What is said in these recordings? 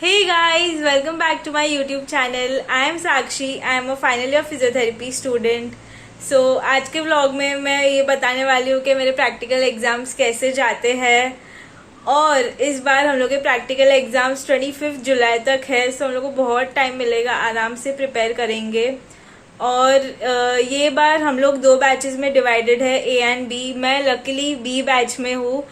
Hey guys, welcome back to my YouTube channel. I am Sakshi. I am a final year physiotherapy student. So आज के vlog में मैं ये बताने वाली हूँ कि मेरे प्रैक्टिकल एग्जाम्स कैसे जाते हैं। और इस बार हम लोग के प्रैक्टिकल एग्जाम्स 25 जुलाई तक है, सो हम लोग को बहुत टाइम मिलेगा, आराम से प्रिपेयर करेंगे। और ये बार हम लोग 2 बैचेस में डिवाइडेड है, ए एंड बी। मैं लकीली बी बैच में हूँ,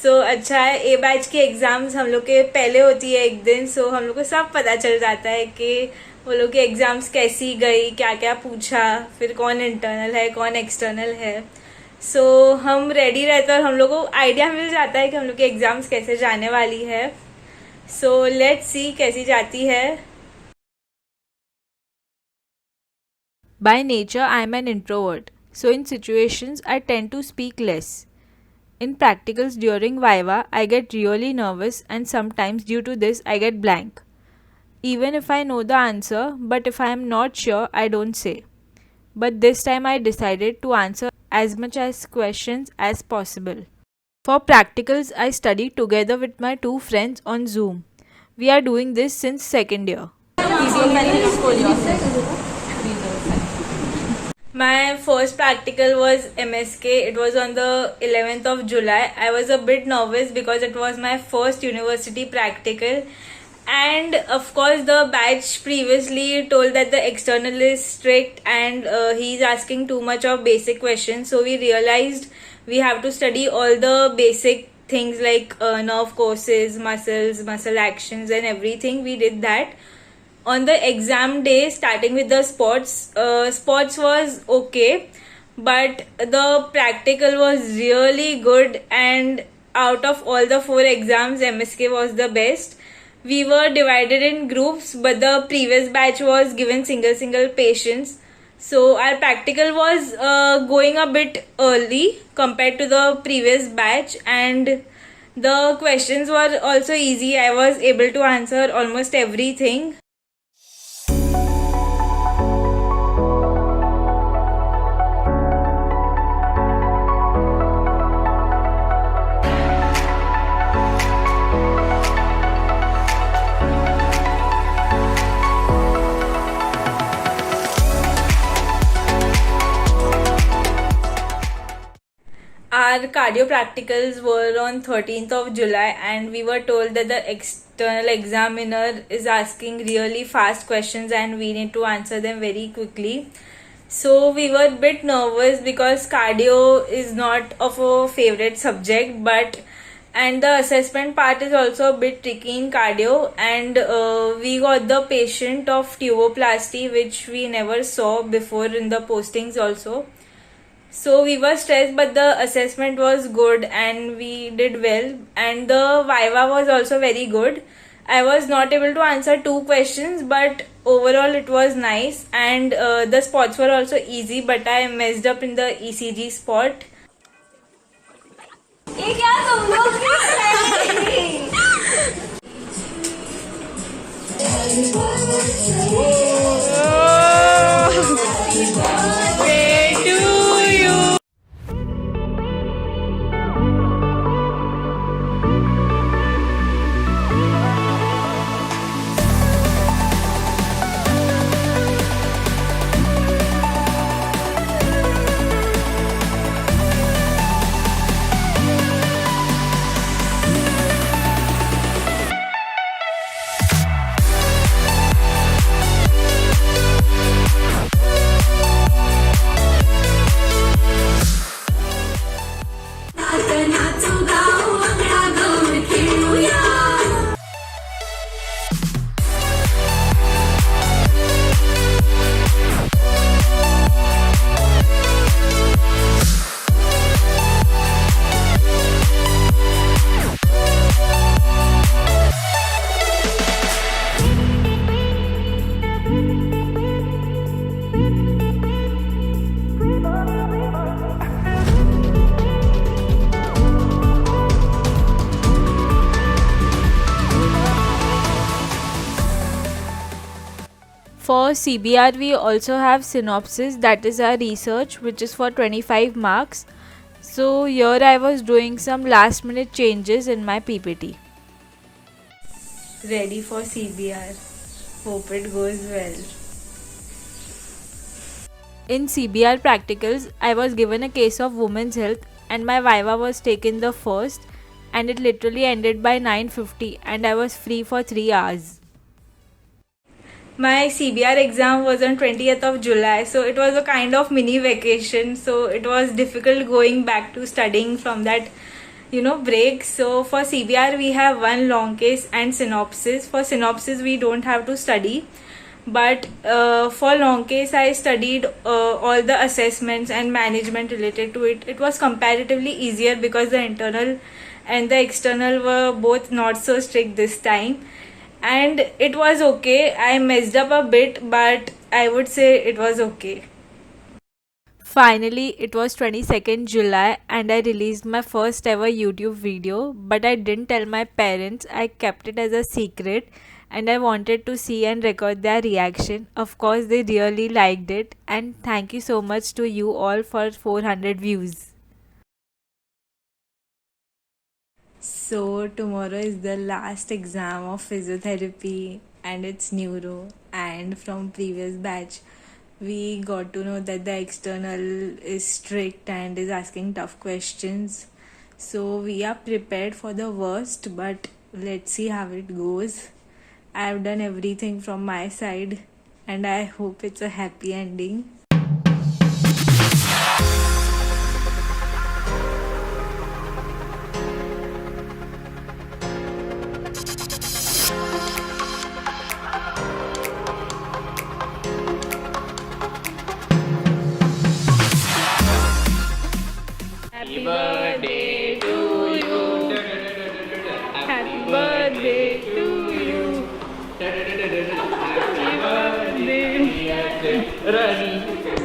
सो अच्छा है। ए बैच के एग्जाम्स हम लोग के पहले होती है एक दिन, सो हम लोग को सब पता चल जाता है कि वो लोग के एग्जाम्स कैसी गई, क्या क्या पूछा, फिर कौन इंटरनल है कौन एक्सटर्नल है। सो हम रेडी रहते हैं और हम लोग को आइडिया मिल जाता है कि हम लोग के एग्जाम्स कैसे जाने वाली है। सो लेट्स सी कैसी जाती है। By nature, I am an introvert, so in situations, I tend to speak less. In practicals during Viva, I get really nervous, and sometimes due to this, I get blank. Even if I know the answer, but if I am not sure, I don't say. But this time, I decided to answer as much as questions as possible. For practicals, I study together with my 2 friends on Zoom. We are doing this since second year. My first practical was MSK. It was on the 11th of July. I was a bit nervous because it was my first university practical. And of course, the batch previously told that the external is strict and he's asking too much of basic questions. So we realized we have to study all the basic things like nerve courses, muscles, muscle actions, and everything. We did that. On the exam day, starting with the sports was okay, but the practical was really good, and out of all the 4 exams, MSK was the best. We were divided in groups, but the previous batch was given single patients, so our practical was going a bit early compared to the previous batch, and the questions were also easy. I was able to answer almost everything. Our cardio practicals were on 13th of July, and we were told that the external examiner is asking really fast questions and we need to answer them very quickly. So we were a bit nervous because cardio is not of a favorite subject, and the assessment part is also a bit tricky in cardio, and we got the patient of tuboplasty, which we never saw before in the postings also. So we were stressed, but the assessment was good and we did well, and the Viva was also very good. I was not able to answer 2 questions, but overall it was nice, and the spots were also easy, but I messed up in the ECG spot. For CBR, we also have Synopsis, that is our research, which is for 25 marks. So here I was doing some last minute changes in my PPT. ready for CBR. Hope it goes well. In CBR practicals, I was given a case of women's health and my Viva was taken the first, and it literally ended by 9:50 and I was free for 3 hours. My CBR exam was on 20th of July, so it was a kind of mini vacation. So it was difficult going back to studying from that, break. So for CBR, we have one long case and synopsis. For synopsis, we don't have to study. But for long case, I studied all the assessments and management related to it. It was comparatively easier because the internal and the external were both not so strict this time, and it was okay. I messed up a bit, but I would say it was okay. Finally, it was 22nd July and I released my first ever YouTube video, but I didn't tell my parents. I kept it as a secret and I wanted to see and record their reaction. Of course, they really liked it, and thank you so much to you all for 400 views. So tomorrow is the last exam of physiotherapy and it's neuro. And from previous batch, we got to know that the external is strict and is asking tough questions. So we are prepared for the worst, but let's see how it goes. I've done everything from my side and I hope it's a happy ending. Happy birthday to you. Happy birthday to you. Happy birthday.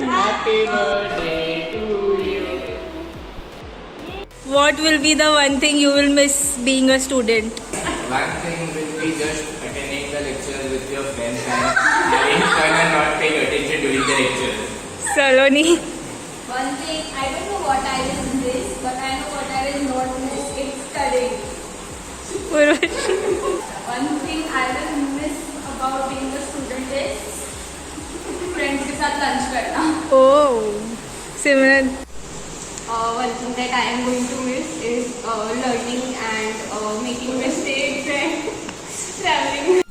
Happy birthday to you. What will be the one thing you will miss being a student? One thing will be just attending the lecture with your friends and having fun and not paying attention during the lecture. Saloni. One thing, I don't know what I will miss, but I know what I will not miss, it's studying. One thing I will miss about being a student is friends के साथ lunch करना. Oh, Simran. One thing that I am going to miss is learning and making mistakes and traveling.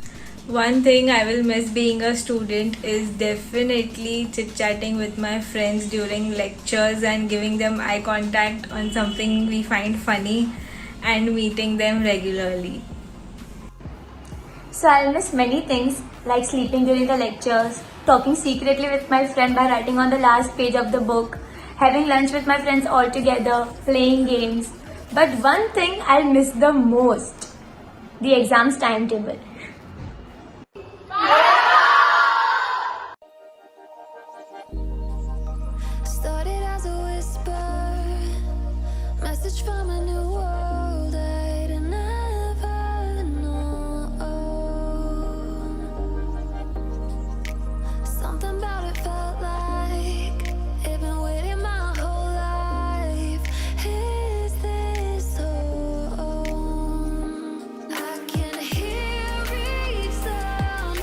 One thing I will miss being a student is definitely chit-chatting with my friends during lectures and giving them eye contact on something we find funny and meeting them regularly. So I'll miss many things like sleeping during the lectures, talking secretly with my friend by writing on the last page of the book, having lunch with my friends all together, playing games. But one thing I'll miss the most, the exams timetable. Started as a whisper, message from a new world I'd never known. Something about it felt like it'd been waiting my whole life. Is this home? I can hear each sound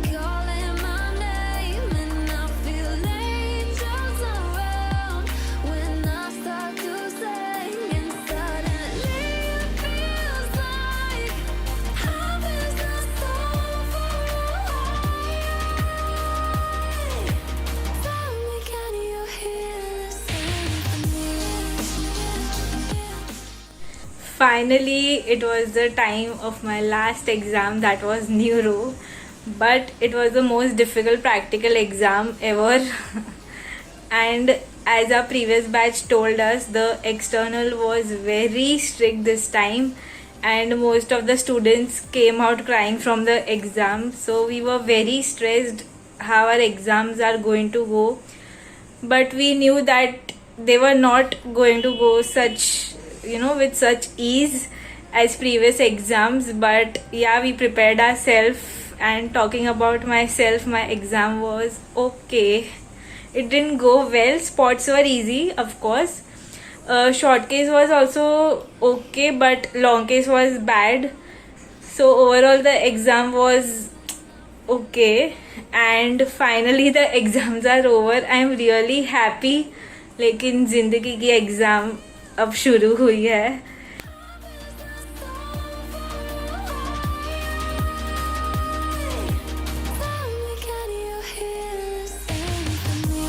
calling my name, and I feel angels around when I start to sing, and suddenly it feels like I missed the soul for Tell me, can you hear the symphony? Finally, it was the time of my last exam, that was Neuro, but it was the most difficult practical exam ever. And as our previous batch told us, the external was very strict this time, and most of the students came out crying from the exam. So we were very stressed how our exams are going to go, but we knew that they were not going to go with such ease as previous exams. But yeah, we prepared ourselves, and talking about myself, my exam was okay. It didn't go well. Spots were easy, of course. Short case was also okay, but long case was bad. So overall the exam was okay, and finally the exams are over. I am really happy. लेकिन जिंदगी की exam अब शुरू हुई है. Tell me, can you hear the symphony?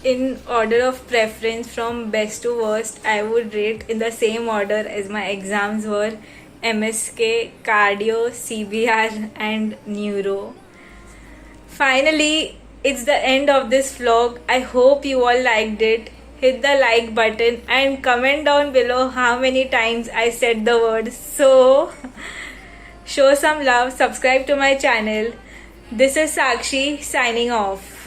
In order of preference from best to worst, I would rate in the same order as my exams were: MSK, Cardio, CBR, and Neuro. Finally, it's the end of this vlog. I hope you all liked it. Hit the like button and comment down below how many times I said the word so. Show some love, subscribe to my channel. This is Sakshi signing off.